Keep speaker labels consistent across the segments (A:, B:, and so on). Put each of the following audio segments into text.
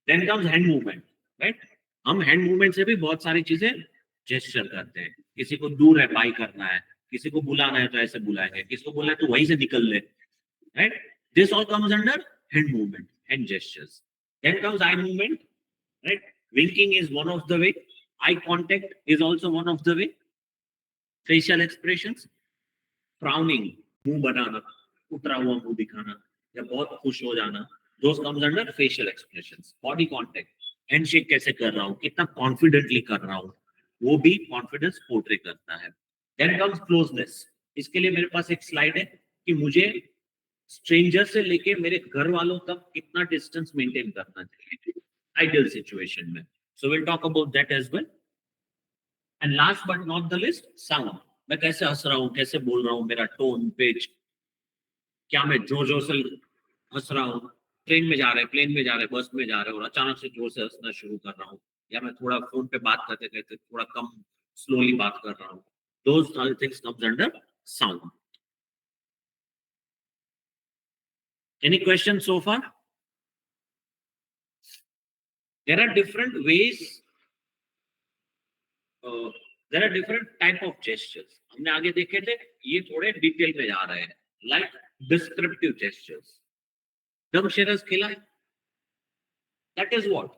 A: Then comes hand movement, right? हम hand movement से भी बहुत सारी चीजें जेस्चर करते हैं। किसी को दूर है बाई करना है, किसी को बुलाना है तो ऐसे बुलाएंगे, किसी को बोलना है तो वहीं से निकल ले, right? This all comes under hand movement, hand gestures. Then comes eye movement, right? Winking is one of the way. Eye contact is also one of the way. Facial expressions, frowning, मुंह बनाना, उतरा हुआ मुंह दिखाना, या बहुत खुश हो जाना, those comes under facial expressions. Body contact, handshake कैसे कर रहा हूँ, कितना कॉन्फिडेंटली कर रहा हूँ, वो भी कॉन्फिडेंस पोर्ट्रे करता है। Then comes closeness. इसके लिए मेरे पास एक स्लाइड है कि मुझे स्ट्रेंजर से लेके मेरे घर वालों तक कितना डिस्टेंस मेंटेन करना चाहिए आइडियल सिचुएशन में। So we'll talk about that as well. And last but not the least, sound. मैं कैसे हंस रहा हूँ, कैसे बोल रहा हूँ, मेरा टोन, पिच, क्या मैं जोर जोर से हंस रहा हूँ, ट्रेन में जा रहे हैं, प्लेन में जा रहे हैं, बस में जा रहे हैं और अचानक से जोर से हंसना शुरू कर रहा हूँ, या मैं थोड़ा फोन पे बात करते करते थोड़ा कम स्लोली बात कर रहा हूँ। Those all things comes under sound. Any questions so far? There are different ways. There are different type of gestures. हमने आगे देखे थे, ये थोड़े डिटेल में जा रहे हैं, like descriptive gestures. जब शेरस खिला, that is what?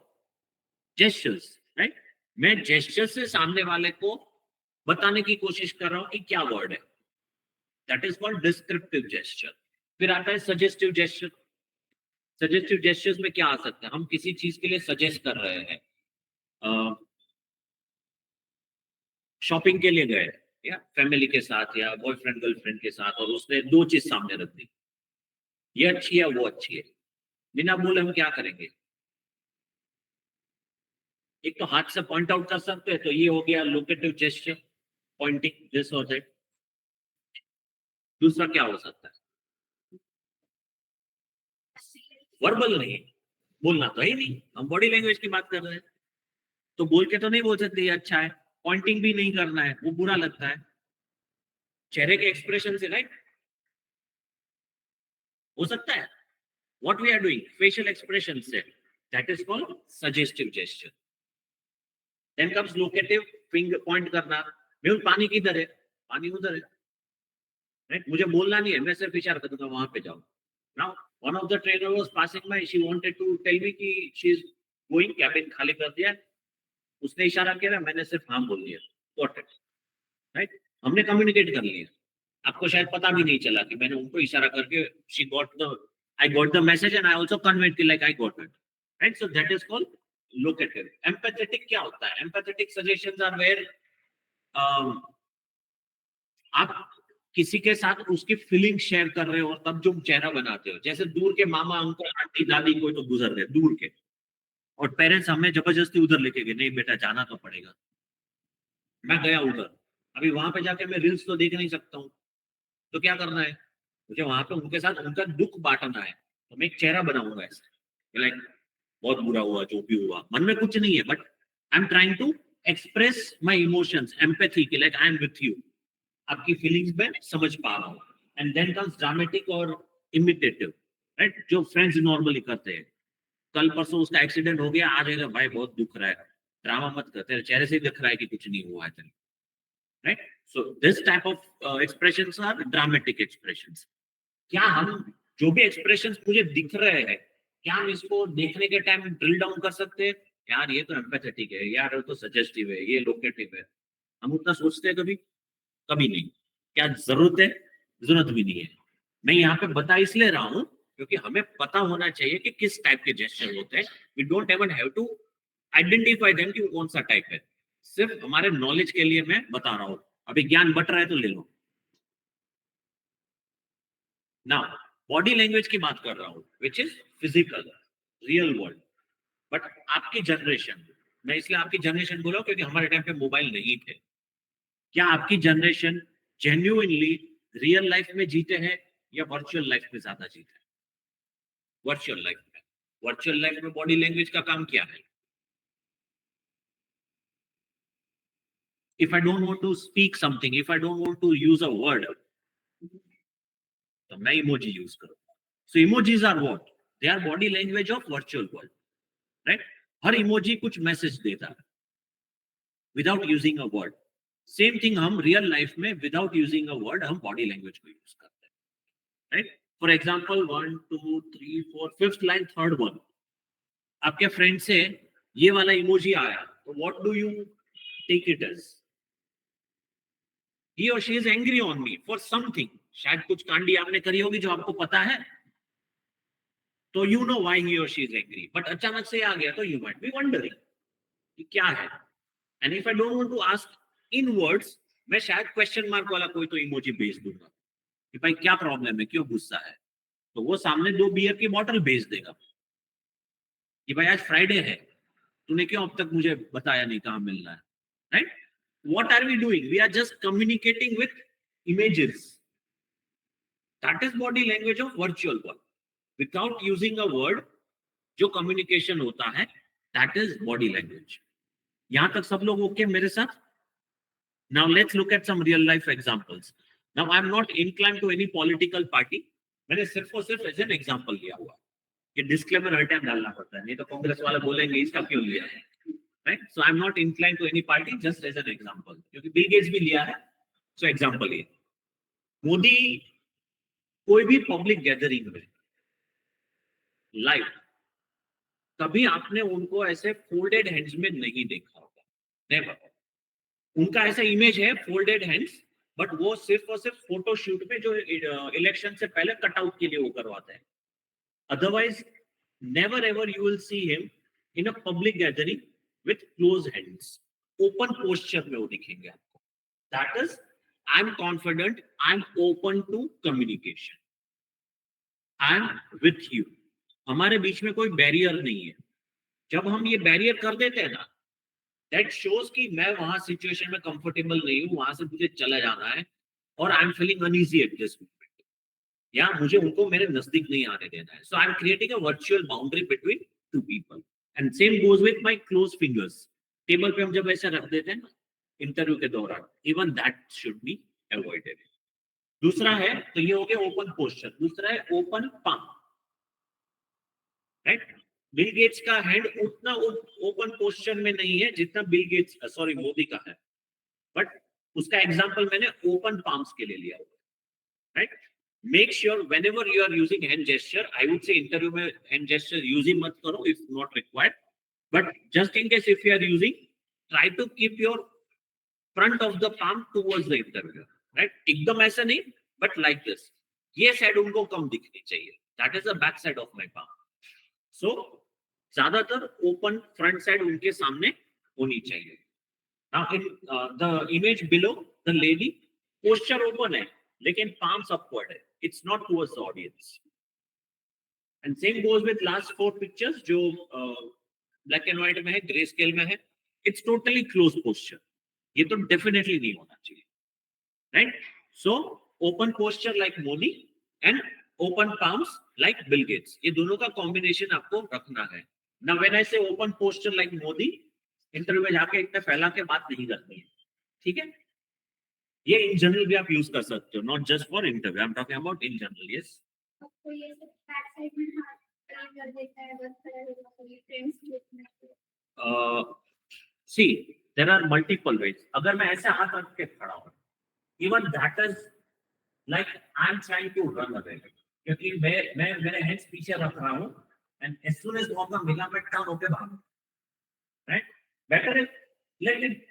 A: Gestures, right? मैं gesture से सामने वाले को बताने की कोशिश कर रहा हूँ कि क्या वर्ड है, that is called descriptive gesture. फिर आता है suggestive gesture. Suggestive gestures में क्या आ सकता है, हम किसी चीज के लिए सजेस्ट कर रहे हैं, शॉपिंग के लिए गए या फैमिली के साथ या बॉयफ्रेंड गर्लफ्रेंड के साथ, और उसने दो चीज सामने रख दी, ये अच्छी है वो अच्छी है, बिना बोले हम क्या करेंगे? एक तो हाथ से पॉइंट आउट कर सकते हैं, तो ये हो गया लोकेटिव जेस्चर, पॉइंटिंग दिस और दैट। दूसरा क्या हो सकता है? वर्बल नहीं, बोलना तो है नहीं, हम बॉडी लैंग्वेज की बात कर रहे हैं, तो बोल के तो नहीं बोल सकते ये अच्छा है, पॉइंटिंग भी नहीं करना है, वो बुरा लगता है, चेहरे के एक्सप्रेशन से, राइट? हो सकता है what we are doing, facial expression से, that is called suggestive gesture. Then comes locative, finger point करना, मैं पानी किधर है, पानी उधर है, right? मुझे बोलना नहीं है, मैं सिर्फ इशारा कर दूंगा वहां पे जाओ। Now one of the trainer was passing by, she wanted to tell me कि she is going, cabin खाली कर दिया, उसने इशारा किया, मैंने सिर्फ हाँ बोल दिया, got it, right? हमने कम्युनिकेट कर लिया, आपको शायद पता भी नहीं चला कि मैंने उनको इशारा करके she got the, I got the message and I also conveyed like I got it, right? So that is called locative. Empathetic क्या होता है? Empathetic suggestions are where आप किसी के साथ उसकी फीलिंग शेयर कर रहे हो तब जो चेहरा बनाते हो, जैसे दूर के मामा अंकल आंटी दादी कोई तो गुजर गए दूर के, और पेरेंट्स हमें जबरदस्ती उधर लेके गए, नहीं बेटा जाना तो पड़ेगा, मैं गया उधर, अभी वहां पे जाके मैं रील्स तो देख नहीं सकता हूँ, तो क्या करना है मुझे, वहां पे उनके साथ उनका दुख बांटना है, तो मैं एक चेहरा बनाऊंगा ऐसे, लाइक बहुत बुरा हुआ जो भी हुआ, मन में कुछ नहीं है, but I am trying to express my emotions, empathy की, like I am with you, आपकी फीलिंग्स में समझ पा रहा हूँ। एंड देन कम्स ड्रामेटिक और इमिटेटिव, राइट? जो फ्रेंड्स नॉर्मली करते हैं, कल परसों उसका एक्सीडेंट हो गया, आ जाएगा भाई बहुत दुख रहा है, ड्रामा मत करते, चेहरे से दिख रहा है कि कुछ नहीं हुआ है, right? So this type of expressions are dramatic expressions. क्या हम जो भी एक्सप्रेशंस मुझे दिख रहे हैं, क्या हम इसको देखने के टाइम ड्रिल डाउन कर सकते हैं, यार ये तो एम्पैथेटिक है, यार ये तो सजेस्टिव है, ये लोकेटिव है, हम उतना सोचते हैं कभी? कभी नहीं। क्या जरूरत है? जरूरत भी नहीं है। मैं यहाँ पे बता इसलिए रहा हूँ क्योंकि हमें पता होना चाहिए कि किस टाइप के जेस्चर होते हैं। We don't even have to identify them कि कौन सा टाइप है, सिर्फ हमारे नॉलेज के लिए मैं बता रहा हूँ। अभी ज्ञान बट रहा है तो ले लो ना। बॉडी लैंग्वेज की बात कर रहा हूँ, which is physical, real world. But आपकी जनरेशन, मैं इसलिए आपकी जनरेशन बोला क्योंकि हमारे टाइम पे मोबाइल नहीं थे। क्या आपकी जनरेशन जेन्युइनली रियल लाइफ में जीते हैं या वर्चुअल लाइफ में ज्यादा जीते हैं? वर्चुअल लाइफ में। वर्चुअल लाइफ में बॉडी लैंग्वेज का काम क्या है? If I don't want to speak something, if I don't want to use a word, तो मैं इमोजी यूज करूंगा। So emojis are what? They are body language of virtual world, right? हर emoji कुछ message देता है without using a word. Same thing हम real life में without using a word हम बॉडी लैंग्वेज को यूज करते हैं. Right? For example 1 2 3 4 5th line third one, आपके फ्रेंड से ये वाला इमोजी आया तो what do you take it as? he or she is angry on me for something. शायद कुछ कांडी आपने करी होगी जो आपको पता है, तो you know why he or she is angry. But अचानक से आ गया तो you might be wondering कि क्या है. And if I don't want to ask in words, मैं शायद क्वेश्चन मार्क वाला कोई तो इमोजी भेज दूंगा कि भाई क्या प्रॉब्लम है, क्यों गुस्सा है. तो वो सामने 2 बियर की बॉटल भेज देगा कि भाई आज फ्राइडे है, तूने क्यों अब तक मुझे बताया नहीं कहाँ मिलना है. Right? What are we doing? We are just communicating with images. That is body language of virtual world. Without using a word, जो communication होता है, that is body language. यहाँ तक सब लोग ओके मेरे साथ? Now let's look at some real life examples. Now I am not inclined to any political party. मैंने सिर्फ और सिर्फ एज एन एग्जाम्पल लिया हुआ. ये डिस्क्लेमर हर टाइम डालना पड़ता है, नहीं तो कांग्रेस वाले बोलेंगे इसका क्यों लिया है. Right? So I'm not inclined to any party, just as an example. क्योंकि बिल गेट्स भी लिया है, so example ये. मोदी कोई भी पब्लिक गैदरिंग में लाइव कभी आपने उनको ऐसे फोल्डेड हैंड्स में नहीं देखा होगा. नेवर. उनका ऐसा इमेज है फोल्डेड हैंड्स, बट वो सिर्फ और सिर्फ फोटो शूट में जो इलेक्शन से पहले कटआउट के लिए वो करवाते हैं. Otherwise never ever you will see him in a public gathering with closed hands. Open posture में वो दिखेंगे आपको. That is, I'm confident, I'm open to communication. I'm with you. हमारे बीच में कोई बैरियर नहीं है. जब हम ये बैरियर कर देते हैं ना, that shows कि मैं वहां सिचुएशन में कंफर्टेबल नहीं हूँ, वहां से मुझे चला जाना है, और I'm feeling uneasy at this moment. या मुझे उनको मेरे नजदीक नहीं आने देना है. So I'm creating a virtual boundary between two people. And same goes with my closed fingers. Table पे हम जब ऐसे रख देते हैं ना इंटरव्यू के दौरान, even that should be avoided. दूसरा है, तो ये हो गया ओपन पोस्चर. दूसरा है open palm. Right? Bill Gates का हैंड उतना ओपन पोस्चर में नहीं है जितना बिल गेट्स सॉरी मोदी का है, बट उसका एग्जांपल मैंने ओपन पाम्स के लिए लिया हुआ. Right? Make sure whenever you are using hand gesture, I would say interview में hand gesture यूज ही मत करो if not required, but just in case if you are using, try to keep your front of the palm towards the interviewer. Right? एकदम ऐसा नहीं, but like this. ये side उनको कम दिखनी चाहिए. That is the back side of my palm. So ज्यादातर open front side उनके सामने होनी चाहिए. Now in the image below, the lady posture open है, लेकिन palms upward है. It's not towards the audience. And same goes with last 4 pictures जो black and white में है, ग्रे स्केल में है. It's totally closed posture. ये तो definitely नहीं होना चाहिए. Right? So open posture like Modi and open palms like Bill Gates. ये दोनों का combination आपको रखना है. Now when I say open posture like Modi, interview में जाके इतना फैला के बात नहीं करनी है. ठीक है? ये इन जनरल भी आप यूज कर सकते हो, not just for interview. I am talking about in general. Yes. See there are multiple ways. अगर मैं ऐसे हाथ रख के खड़ा हूं, even that is like I am trying to run away, क्योंकि मैं मेरे हैंड्स पीछे रख रहा हूं, एंड एज सून एज मौका मिला मैं टर्न होके भागूं. Right? Better is let it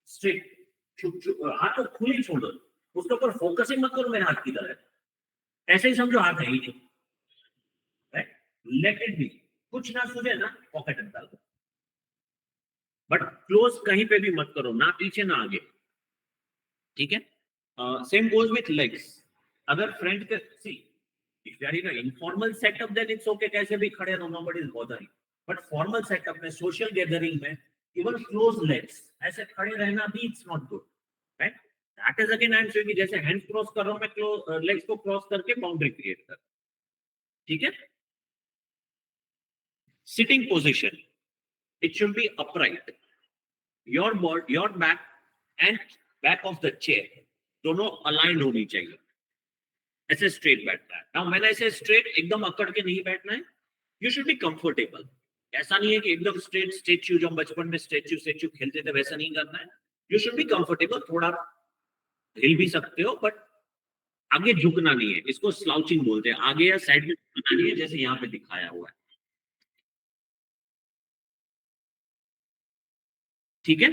A: straight. हाथ को खुली छोड़ दो, उसके ऊपर फोकस ही मत करो मेरे हाथ की तरह. ऐसे ही समझो हाथ है ही नहीं. राइट? Let it be. कुछ ना सूझे ना पॉकेट में डाल दो, बट क्लोज कहीं पे भी मत करो, ना पीछे ना आगे. ठीक है? Same goes with legs. अगर फ्रंट के see if you are in a informal setup then it's okay, कैसे भी खड़े रहो, nobody is bothering. But formal setup में, सोशल गैदरिंग में, इवन क्लोज लेग्स ऐसे खड़े रहना भी it's not good. Right? That is again I am saying, जैसे हैंड क्रॉस कर रहा हूं मैं, क्लोज लेग्स को क्रॉस करके बाउंड्री क्रिएट कर. ठीक है? Sitting position, it should be upright. Your back and back of the chair दोनों aligned होनी चाहिए. ऐसे straight बैठना है. Now when I say straight, एकदम अकड़ के नहीं बैठना है. You should be comfortable. ऐसा नहीं है कि एकदम स्ट्रेट स्टेच्यू, जो हम बचपन में स्टेच्यू खेलते थे वैसा नहीं करना है। यू शुड बी कंफर्टेबल, थोड़ा हिल भी सकते हो बट आगे झुकना नहीं है, इसको स्लाउचिंग बोलते हैं, आगे या साइड में झुकना नहीं है, जैसे यहाँ पे दिखाया हुआ है। ठीक है,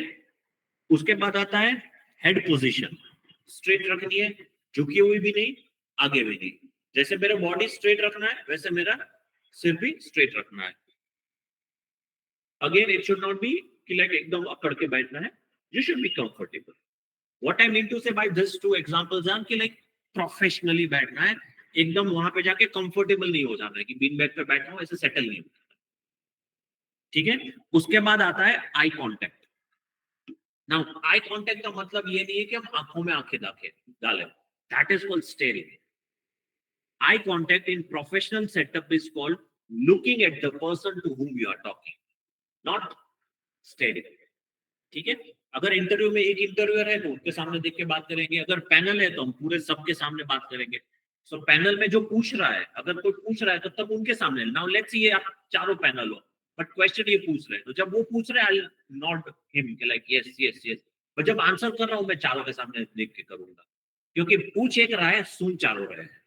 A: उसके बाद आता है हेड पोजीशन। स्ट्रेट रखनी है, झुकी हुई भी नहीं, आगे भी नहीं। जैसे मेरा बॉडी स्ट्रेट रखना है वैसे मेरा सिर भी स्ट्रेट रखना है। Again it should not be कि लाइक एकदम अकड़ के बैठना है, you should be comfortable. What I mean to say by this two examples are कि लाइक प्रोफेशनली बैठना है, एकदम वहां पे जाके कंफर्टेबल नहीं हो जाना है कि बीन बैग पे बैठा हूं, ऐसे सेटल नहीं हो। ठीक है, उसके बाद आता है eye contact. Now eye contact का मतलब ये नहीं है कि हम आंखों में आंखें डालें, that is called staring. Eye contact in professional setup is called looking at the person to whom you are talking, नॉट स्टेयरिंग। ठीक है, अगर इंटरव्यू में एक इंटरव्यूअर है तो उसके सामने देख के बात करेंगे, अगर पैनल है तो हम पूरे सबके सामने बात करेंगे। सो पैनल में जो पूछ रहा है, अगर कोई पूछ रहा है तो तब उनके सामने। नाउ लेट्स सी, ये आप चारों पैनल हो बट क्वेश्चन ये पूछ रहे हैं, तो जब वो पूछ रहे हैं आई नॉट हिम कि लाइक यस यस यस, पर जब आंसर कर रहा हूं मैं चारों के सामने देख के करूंगा, क्योंकि पूछ एक रहा है, सुन चारों रहे हैं।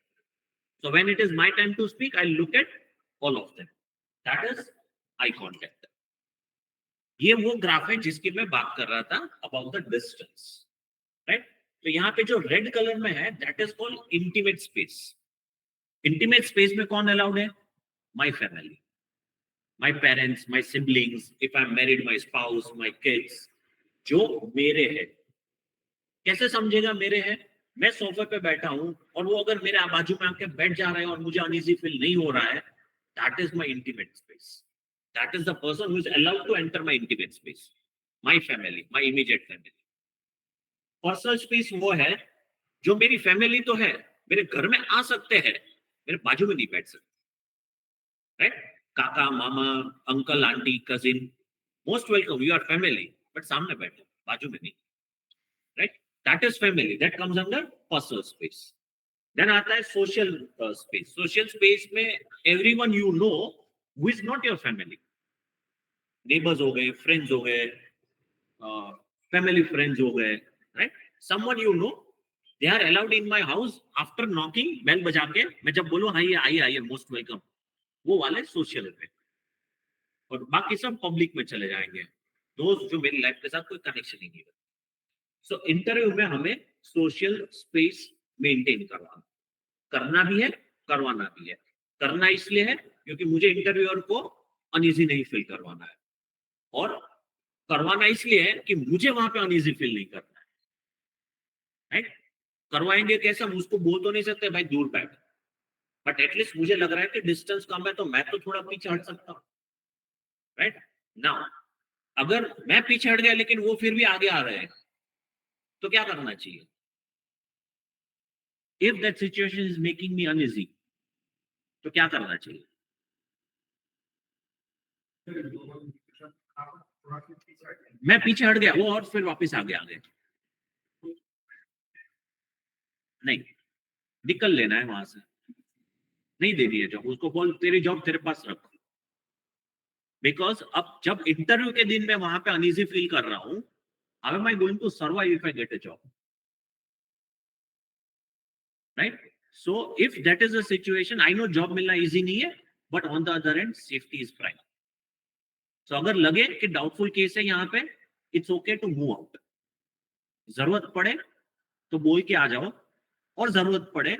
A: So when it is my time to speak I look at all of them, that is eye contact. ये वो ग्राफ है जिसकी मैं बात कर रहा था अबाउट द डिस्टेंस, राइट। तो यहाँ पे जो रेड कलर में है that is called intimate space. Intimate space में कौन अलाउड है? My family, my parents, my siblings, if I am married, my spouse, my kids, जो मेरे हैं। कैसे समझेगा मेरे हैं? मैं सोफे पे बैठा हूं और वो अगर मेरे बाजू में आके बैठ जा रहे हैं और मुझे अनईजी फील नहीं हो रहा है, that is my intimate space. That is the person who is allowed to enter my intimate space, my family, my immediate family. Personal space वो है जो मेरी फैमिली तो है, मेरे घर में आ सकते हैं, मेरे बाजू में नहीं बैठ सकते, राइट। काका, मामा, uncle, aunty, cousin, most welcome, you are family, but सामने बैठो, बाजू में नहीं, right. That is family, that comes under personal space. Then आता है सोशल स्पेस। सोशल स्पेस में everyone you know who is not your family, neighbours हो गए, फ्रेंड्स हो गए, फैमिली फ्रेंड्स हो गए, right. Someone you know, they are allowed in my house after knocking, bell बजा के मैं जब बोलूं आइए आइए आइए, मोस्ट वेलकम, वो वाले सोशल में। और बाकी सब पब्लिक में चले जाएंगे, दोस्त जो मेरी लाइफ के साथ कोई कनेक्शन ही नहीं है। सो इंटरव्यू में हमें सोशल स्पेस मेंटेन करना भी है, करवाना भी है। करना इसलिए है क्योंकि मुझे इंटरव्यूअर को अनईजी नहीं फील करवाना है, और करवाना इसलिए है कि मुझे वहां पे अनईजी फील नहीं करना है, राइट। करवाएंगे कैसे? हम उसको बोल तो नहीं सकते भाई दूर बैठ, बट एटलीस्ट मुझे लग रहा है कि डिस्टेंस कम है तो मैं तो थोड़ा पीछे हट सकता हूँ, राइट ना। अगर मैं पीछे हट गया लेकिन वो फिर भी आगे आ रहे हैं तो क्या करना चाहिए? If that situation is making me uneasy, तो क्या करना चाहिए? मैं पीछे हट गया, वो और फिर वापस आगे आ गए, नहीं, निकल लेना है वहां से, नहीं देनी है जॉब, उसको बोल तेरी जॉब तेरे पास रख। बिकॉज अब जब इंटरव्यू के दिन मैं वहां पे अनईजी फील कर रहा हूं, how am I going to survive if I get a job, right. So if that is a situation, I know job मिलना इजी नहीं है, but on the other end safety is prime. So अगर लगे कि doubtful case है यहाँ पे, it's okay to move out. जरूरत पड़े तो बोल के आ जाओ, और जरूरत पड़े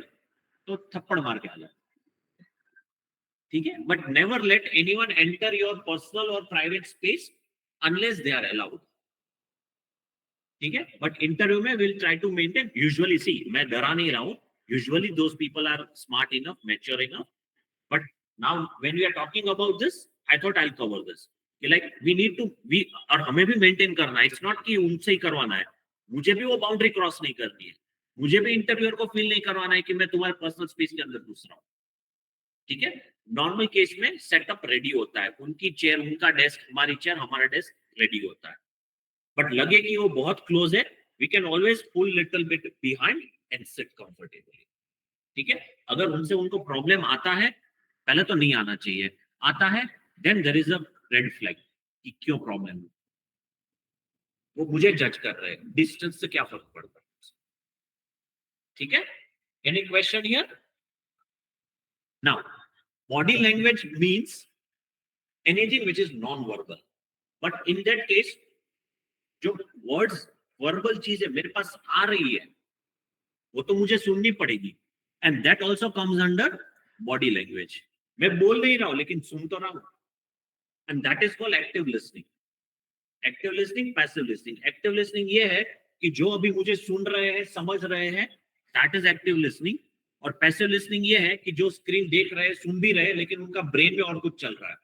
A: तो थप्पड़ मार के आ जाओ, ठीक है। But never let anyone enter your personal और private space unless they are allowed, ठीक है। बट इंटरव्यू में will try to maintain, usually see, मैं डरा नहीं रहा हूं, usually those people are smart enough, mature enough, but now when we are talking about this, I thought I will cover this कि like we need to we, और हमें भी maintain करना है, इट्स नॉट कि उनसे ही करवाना है, मुझे भी वो बाउंड्री क्रॉस नहीं करनी है, मुझे भी इंटरव्यूअर को फील नहीं करवाना है कि मैं तुम्हारे पर्सनल स्पेस के अंदर घुस रहा हूं, ठीक है। नॉर्मल केस में सेटअप रेडी होता है, उनकी चेयर, उनका डेस्क, हमारी चेयर, हमारा डेस्क रेडी होता है, बट लगे कि वो बहुत क्लोज है, we can always pull little bit behind and sit comfortably, ठीक है। अगर उनसे उनको प्रॉब्लम आता है, पहले तो नहीं आना चाहिए, आता है, then there is a red flag कि क्यों प्रॉब्लम है। वो मुझे जज कर रहे हैं, डिस्टेंस से क्या फर्क पड़ता है। ठीक है, any question here? Now body language means anything which is non verbal, but in that case जो वर्ड्स वर्बल चीज है मेरे पास आ रही है वो तो मुझे सुननी पड़ेगी, and that also comes under body language. मैं बोल नहीं रहा हूं लेकिन सुन तो रहा हूं, and that is called active listening. Active listening, passive listening. Active listening ये है कि जो अभी मुझे सुन रहे हैं, समझ रहे हैं, दैट इज एक्टिव लिसनिंग। और पैसिव लिसनिंग ये है कि जो स्क्रीन देख रहे हैं, सुन भी रहे हैं, लेकिन उनका ब्रेन में और कुछ चल रहा है,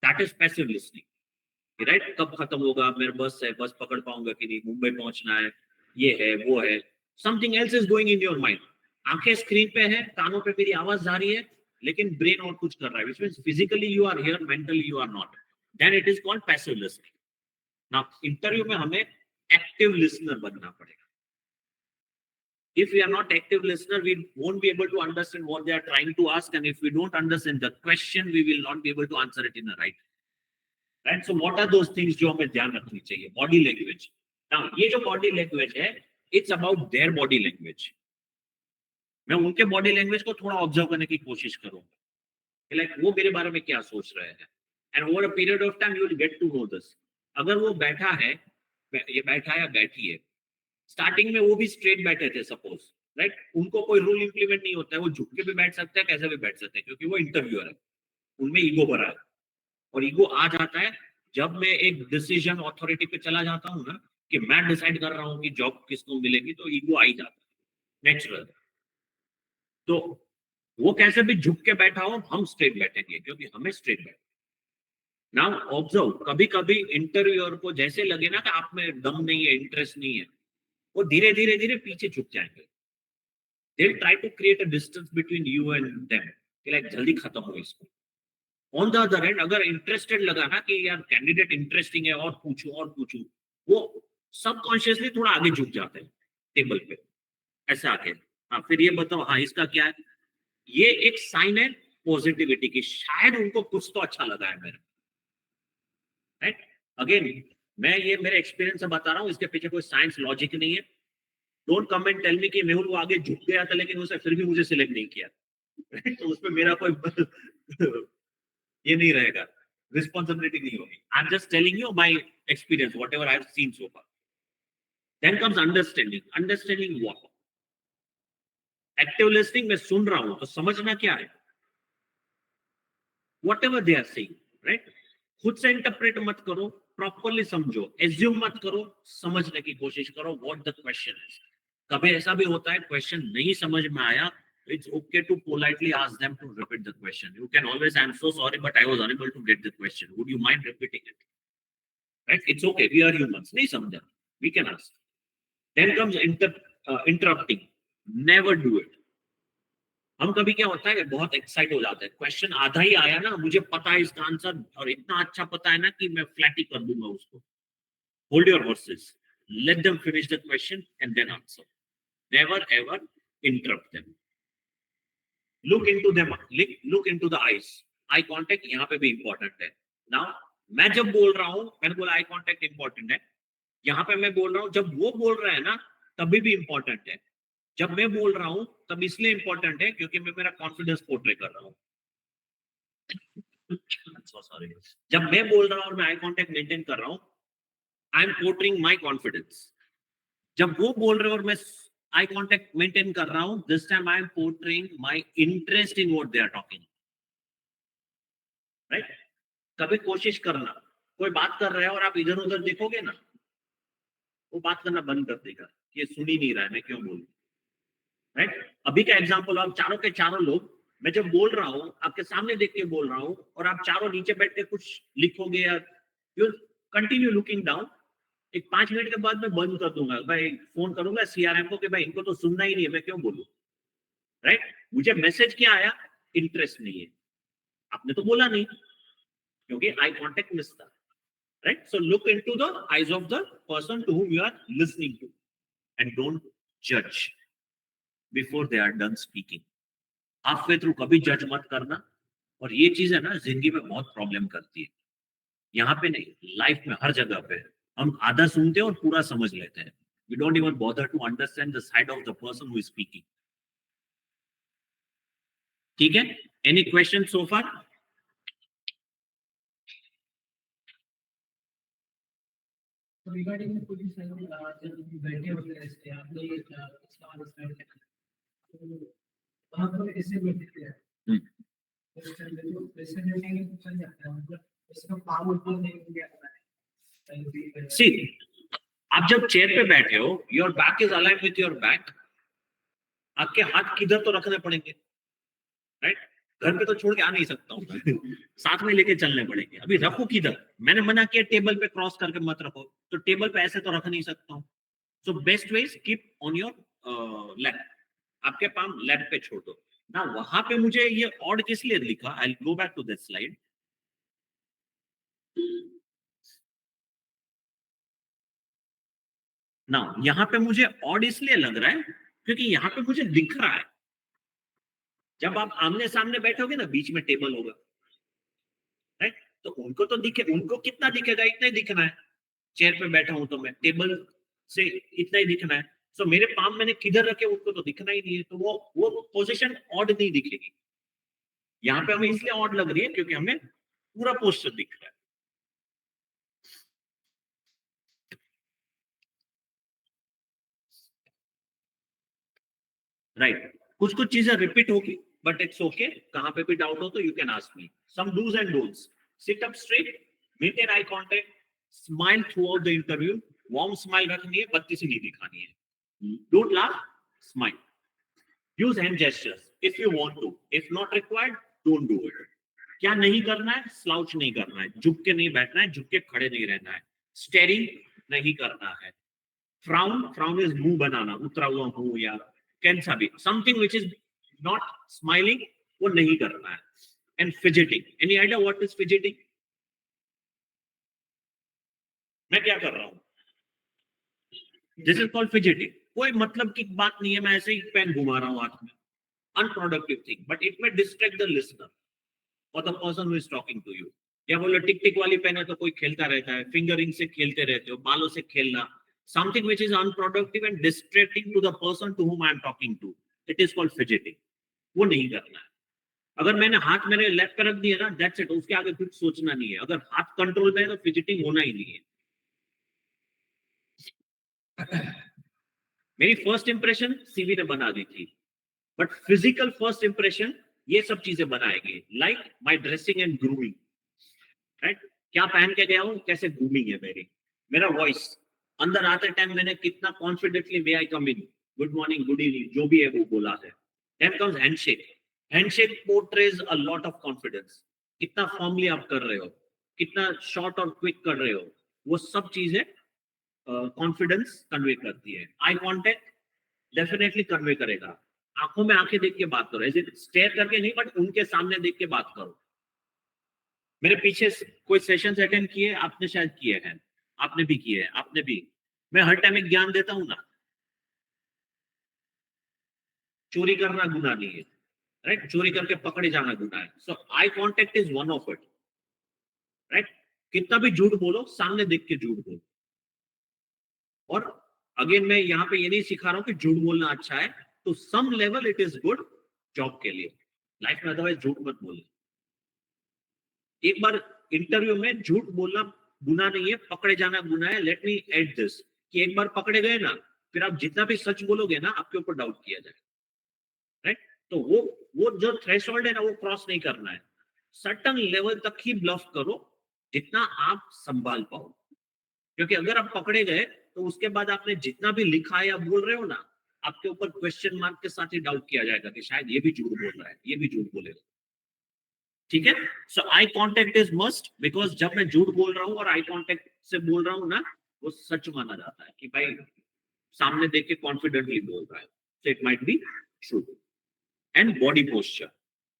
A: that is passive listening. Right, कब खत्म होगा, मेरा बस है, बस पकड़ पाऊंगा कि नहीं, मुंबई पहुंचना है, ये है वो है, something else is going in your mind. आंखें स्क्रीन पे है, कानों पे मेरी आवाज जा रही है, लेकिन ब्रेन और कुछ कर रहा है, which means physically you are here, mentally you are not. Then it is called passive listening. Now interview में हमें एक्टिव लिसनर बनना पड़ेगा। If we are not active listener, we won't be able to understand what they are trying to ask, and if we don't understand the question, we will not be able to answer it in the right. Right? So what are those things जो हमें ध्यान रखनी चाहिए? Body language. Now ये जो body language है, it's about their body language. मैं उनके body language को थोड़ा observe करने की कोशिश करूंगा, like वो मेरे बारे में क्या सोच रहे हैं, and over a period of time you will get to know this. अगर वो बैठा है, ये बैठा या बैठी है, स्टार्टिंग में वो भी स्ट्रेट बैठे थे सपोज, राइट, उनको कोई रूल इंप्लीमेंट नहीं होता है, वो झुक के भी बैठ सकते हैं, कैसे भी बैठ सकते हैं, क्योंकि वो इंटरव्यूअर है, उनमें ईगो भरा है। और ईगो आ जाता है जब मैं एक डिसीजन अथॉरिटी पे चला जाता हूँ ना, कि मैं डिसाइड कर रहा हूँ कि जॉब किसको मिलेगी, तो ईगो आ ही जाता है, नेचुरल। तो वो कैसे भी झुक के बैठा हो, हम स्ट्रेट बैठेंगे क्योंकि हमें स्ट्रेट बैठ। नाउ ऑब्जर्व, कभी कभी इंटरव्यूअर को जैसे लगे ना कि आप में दम नहीं है, इंटरेस्ट नहीं है, वो धीरे धीरे धीरे पीछे झुक जाएंगे। They'll try to create a distance between you and them, कि like जल्दी खत्म हो इसको। On the other hand, अगर इंटरेस्टेड लगा ना कि यार कैंडिडेट इंटरेस्टिंग है, और पूछूं, वो सबकॉन्शियसली थोड़ा आगे झुक जाते हैं टेबल पे, ऐसा आके, हाँ फिर ये बताओ, हाँ इसका क्या है। ये एक साइन है पॉजिटिविटी की, शायद उनको कुछ तो अच्छा लगा है मेरा। राइट, अगेन मैं ये मेरे एक्सपीरियंस से बता रहा हूँ, इसके पीछे कोई साइंस लॉजिक नहीं है। Don't come and tell me कि मेहुल वो आगे झुक गया था लेकिन उसे फिर भी मुझे सिलेक्ट नहीं किया। तो उसमें मेरा कोई ये नहीं रहेगा, रिस्पॉन्सिबिलिटी नहीं होगी। I am just telling you my experience, whatever I have seen so far. Then comes understanding. Understanding what? Active listening में सुन रहा हूं तो समझना क्या है, whatever they are saying, right. खुद से इंटरप्रेट मत करो, प्रॉपर्ली समझो, एज्यूम मत करो, समझने की कोशिश करो व्हाट द क्वेश्चन इज। कभी ऐसा भी होता है क्वेश्चन नहीं समझ में आया, it's okay to politely ask them to repeat the question. You can always, I'm so sorry, but I was unable to get the question. Would you mind repeating it? Right? It's okay. We are humans. नहीं समझा, we can ask. Then comes interrupting. Never do it. हम कभी क्या होता है, बहुत excite हो जाते हैं, क्वेश्चन आधा ही आया ना, मुझे पता है इसका आंसर, और इतना अच्छा पता है ना कि मैं फ्लैट ही कर दूंगा उसको। Hold your horses. Let them finish the question and then answer. Never ever interrupt them. Look into them, look into the eyes. Eye contact यहाँ पे भी इंपॉर्टेंट है। नाउ मैं जब बोल रहा हूँ, मैंने बोला आई कांटेक्ट इंपॉर्टेंट है, यहाँ पे मैं बोल रहा हूँ, जब वो बोल रहा है ना तभी भी इंपॉर्टेंट है। जब मैं बोल रहा हूँ तब इसलिए इंपॉर्टेंट है क्योंकि मैं मेरा कॉन्फिडेंस पोर्ट्रे कर रहा हूँ। so sorry. जब मैं बोल रहा हूँ और मैं आई कांटेक्ट मेंटेन कर रहा हूँ, I am portraying my confidence. जब वो बोल रहे हैं और मैं आई कांटेक्ट मेंटेन कर रहा हूँ, this time I am portraying my interest in what they are talking. Right, कभी कोशिश करना, कोई बात कर रहा है और आप इधर उधर देखोगे ना, वो बात करना बंद कर देगा, ये सुन ही नहीं रहा है, मैं क्यों बोलूं। राइट, अभी का एग्जांपल, आप चारों के चारों लोग, मैं जब बोल रहा हूँ आपके सामने देख के बोल रहा हूँ, और आप चारों नीचे बैठ के कुछ लिखोगे या यू कंटिन्यू लुकिंग डाउन, एक 5 मिनट के बाद मैं बंद कर दूंगा भाई, फोन करूंगा सीआरएम को कि भाई इनको तो सुनना ही नहीं है, मैं क्यों बोलूं। राइट, मुझे मैसेज क्या आया, इंटरेस्ट नहीं है, आपने तो बोला नहीं, क्योंकि आई कांटेक्ट मिस था। Right, so look into the eyes of the person to whom you are listening to and don't judge before they are done speaking. halfway through कभी जज मत करना, और ये चीज है ना जिंदगी में बहुत प्रॉब्लम करती है। यहाँ पे नहीं, लाइफ में हर जगह पे हम आधा सुनते हैं और पूरा समझ लेते हैं. We don't even bother to understand the side of the person who is speaking. ठीक है? Any questions so far?
B: Regarding the position, जब बैठे होते हैं इससे आपने इसका स्टार्ट किया तो वहाँ पर ऐसे बैठे थे
A: See, आप जब चेयर पे बैठे हो, your back is aligned with your back. आपके हाथ किधर तो रखने पड़ेंगे, राइट? घर पे तो छोड़ के आ नहीं सकता हूँ. साथ में लेके चलने पड़ेंगे. अभी रखो किधर? मैंने मना किया टेबल पे क्रॉस करके मत रखो, तो टेबल पे ऐसे तो रख नहीं सकता हूँ. So best way is keep on your lap. आपके पाम लैप पे छोड़ दो ना. वहां पे मुझे ये ऑड किस लिए लिखा, I go back to this slide. ना यहाँ पे मुझे ऑड इसलिए लग रहा है क्योंकि यहाँ पे मुझे दिख रहा है. जब आप आमने सामने बैठोगे ना, बीच में टेबल होगा, राइट? तो उनको तो दिखे, उनको कितना दिखेगा, इतना ही दिखना है. चेयर पे बैठा हूं तो मैं टेबल से इतना ही दिखना है. सो मेरे पाम मैंने किधर रखे उनको तो दिखना ही नहीं है, तो वो पोजीशन ऑड नहीं दिखेगी. यहाँ पे हमें इसलिए ऑड लग रही है क्योंकि हमें पूरा पोस्टर दिख रहा है. राइट? कुछ कुछ चीजें रिपीट होगी, बट इट्स ओके. कहां पे भी डाउट हो तो you can ask me. Some dos and don'ts: sit up straight, maintain eye contact, smile throughout the interview. Warm smile रखनी है, बत्ती से नहीं दिखानी है. Don't laugh, smile. Use hand gestures if you want to. If not required, don't do it. क्या नहीं करना है? स्लाउच नहीं करना है, झुक के नहीं बैठना है, झुक के खड़े नहीं रहना है, स्टेरिंग नहीं करना है. फ्राउन, फ्राउन इज मुंह बनाना, उतरा हुआ मुंह या कैंसा भी, something which is not smiling, वो नहीं करना है. And fidgeting, any idea what is fidgeting? मैं क्या कर रहा हूं? This is called fidgeting. कोई मतलब की बात नहीं है, मैं ऐसे ही पेन घुमा रहा हूं हाथ में. Unproductive thing, but it may distract the listener और the person who is talking to you. या बोलो टिक टिक वाली पेन है तो कोई खेलता रहता है, फिंगरिंग से खेलते रहते हो, बालों से खेलना. Something which is unproductive and distracting to the person to whom I am talking to, it is called fidgeting. वो नहीं करना है. अगर मैंने हाथ मेरे लेफ्ट पे रख दिया ना, that's it. उसके आगे कुछ सोचना नहीं है. अगर हाथ कंट्रोल में है तो फिजिटिंग होना ही नहीं है. मेरी फर्स्ट इंप्रेशन सीवी ने बना दी थी, बट फिजिकल फर्स्ट इंप्रेशन ये सब चीजें बनाएगी. Like my dressing and grooming, right? क्या पहन के गया हूं, कैसे ग्रूमिंग है मेरी, मेरा वॉइस. अंदर आते टाइम मैंने कितना confidently may I come in, good morning, good evening, जो भी है वो बोला है. Then comes handshake. Handshake portrays a lot of confidence. कितना फॉर्मली आप कर रहे हो, कितना शॉर्ट और क्विक कर रहे हो, वो सब चीजें कॉन्फिडेंस कन्वे करती है. आई कांटेक्ट डेफिनेटली कन्वे करेगा. आंखों में आंखें देख के बात करो, ऐसे स्टेयर करके नहीं, बट उनके सामने देख के बात करो. मेरे पीछे कोई सेशंस अटेंड किए, आपने शायद किए हैं, आपने भी किए हैं, आपने भी. मैं हर टाइम एक ज्ञान देता हूं ना. चोरी करना गुनाह नहीं है, राइट? चोरी करके पकड़े जाना गुनाह है. So eye contact is one of it, right? कितना भी झूठ बोलो, सामने देख के झूठ बोलो. और अगेन मैं यहाँ पे ये नहीं सिखा रहा हूँ कि झूठ बोलना अच्छा है. तो some level it is good job के लिए, लाइफ में. अदरवाइज झूठ मत बोले. एक बार इंटरव्यू में झूठ बोलना गुनाह नहीं है, पकड़े जाना गुनाह है. लेट मी एड दिस कि एक बार पकड़े गए ना, फिर आप जितना भी सच बोलोगे ना, आपके ऊपर डाउट किया जाए, राइट? तो वो जो थ्रेशोल्ड है ना, वो क्रॉस नहीं करना है. सर्टन लेवल तक ही ब्लफ करो, जितना आप संभाल पाओ. क्योंकि अगर आप पकड़े गए तो उसके बाद आपने जितना भी लिखा है या बोल रहे हो ना, आपके ऊपर क्वेश्चन मार्क के साथ ही डाउट किया जाएगा कि शायद ये भी झूठ बोल रहा है, ये भी झूठ बोलेगा. ठीक है? So eye contact is must, because जब मैं झूठ बोल रहा हूँ और आई कांटेक्ट से बोल रहा हूँ ना, वो सच माना जाता है कि भाई सामने देख के कॉन्फिडेंटली बोल रहा है. So it might be true. And body posture,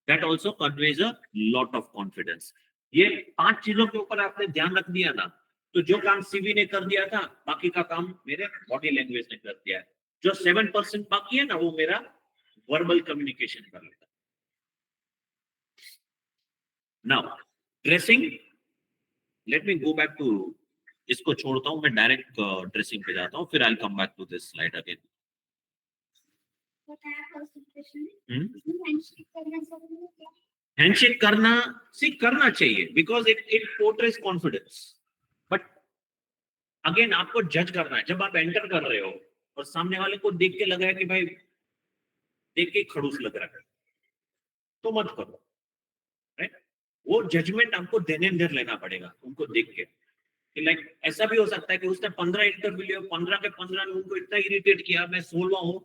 A: that also conveys a lot of confidence. ये 5 चीजों के ऊपर आपने ध्यान रख दिया ना, तो जो काम सीवी ने कर दिया था, बाकी का काम मेरे बॉडी लैंग्वेज ने कर दिया है. जो 7% बाकी है ना, वो मेरा वर्बल कम्युनिकेशन कर लेता. Now dressing, let me go back to, इसको छोड़ता हूँ मैं, डायरेक्ट ड्रेसिंग पे जाता हूँ, फिर I come back to this slide again. Handshake करना करना चाहिए because it portrays confidence, but again आपको जज करना है। जब आप एंटर कर रहे हो और सामने वाले को देख के लग रहा है कि भाई देख के खड़ूस लग रहा है, तो मत करो, राइट? वो जजमेंट आपको देने अंदर लेना पड़ेगा उनको देख के। लाइक ऐसा भी हो सकता है कि उसने 15 इंटरव्यू लिए, 15 के 15 ने उनको इतना इरिटेट किया, मैं 16वां हूँ,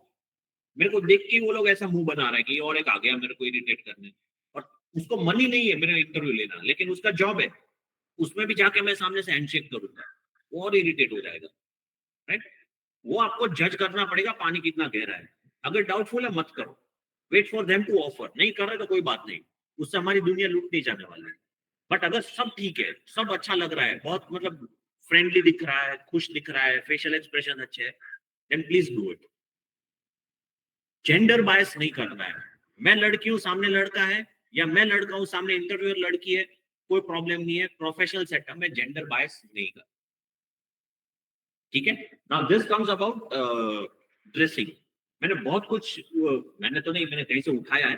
A: मेरे को देख के वो लोग ऐसा मुंह बना रहा है कि और एक आ गया मेरे को इरिटेट करने, और उसको मन ही नहीं है मेरा इंटरव्यू लेना, लेकिन उसका जॉब है, उसमें भी जाके मैं सामने से हैंडशेक करूंगा, वो और इरिटेट हो जाएगा, राइट? वो आपको जज करना पड़ेगा पानी कितना गहरा है। अगर डाउटफुल है मत करो, wait for them to offer, नहीं कर रहे तो कोई बात नहीं, उससे हमारी दुनिया लूट नहीं जाने वाली है। बट अगर सब ठीक है, सब अच्छा लग रहा है, बहुत मतलब फ्रेंडली दिख रहा है, खुश दिख रहा है, फेशियल एक्सप्रेशन अच्छे है, then please do it. Gender bias नहीं करना है। मैं लड़की हूं सामने लड़का है, या मैं लड़का हूं सामने इंटरव्यूअर लड़की है, कोई प्रॉब्लम नहीं है, प्रोफेशनल सेटअप में जेंडर बायस नहीं कर, ठीक है? Now this comes about dressing. मैंने बहुत कुछ मैंने तो नहीं, मैंने कहीं से उठाया है,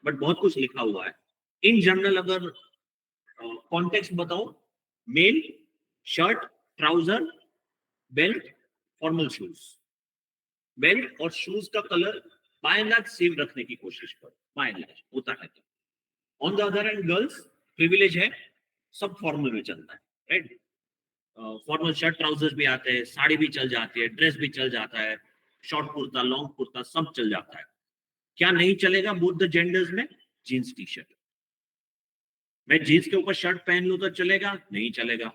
A: बट बहुत कुछ लिखा हुआ है। इन जनरल अगर कॉन्टेक्स्ट बताओ, male shirt, trouser, belt, formal shoes. Belt और शूज का colour by and large same रखने की कोशिश करो, बाय एंड लार्ज होता है। On the other hand girls privilege है, सब फॉर्मल में चलता है, राइट? फॉर्मल शर्ट ट्राउजर्स भी आते हैं, साड़ी भी चल जाती है, ड्रेस भी चल जाता है, शॉर्ट कुर्ता, लॉन्ग कुर्ता, सब चल जाता है। क्या नहीं चलेगा बोथ द जेंडर्स में? Jeans T shirt. मैं जींस के ऊपर शर्ट पहन लूं तो चलेगा? नहीं चलेगा।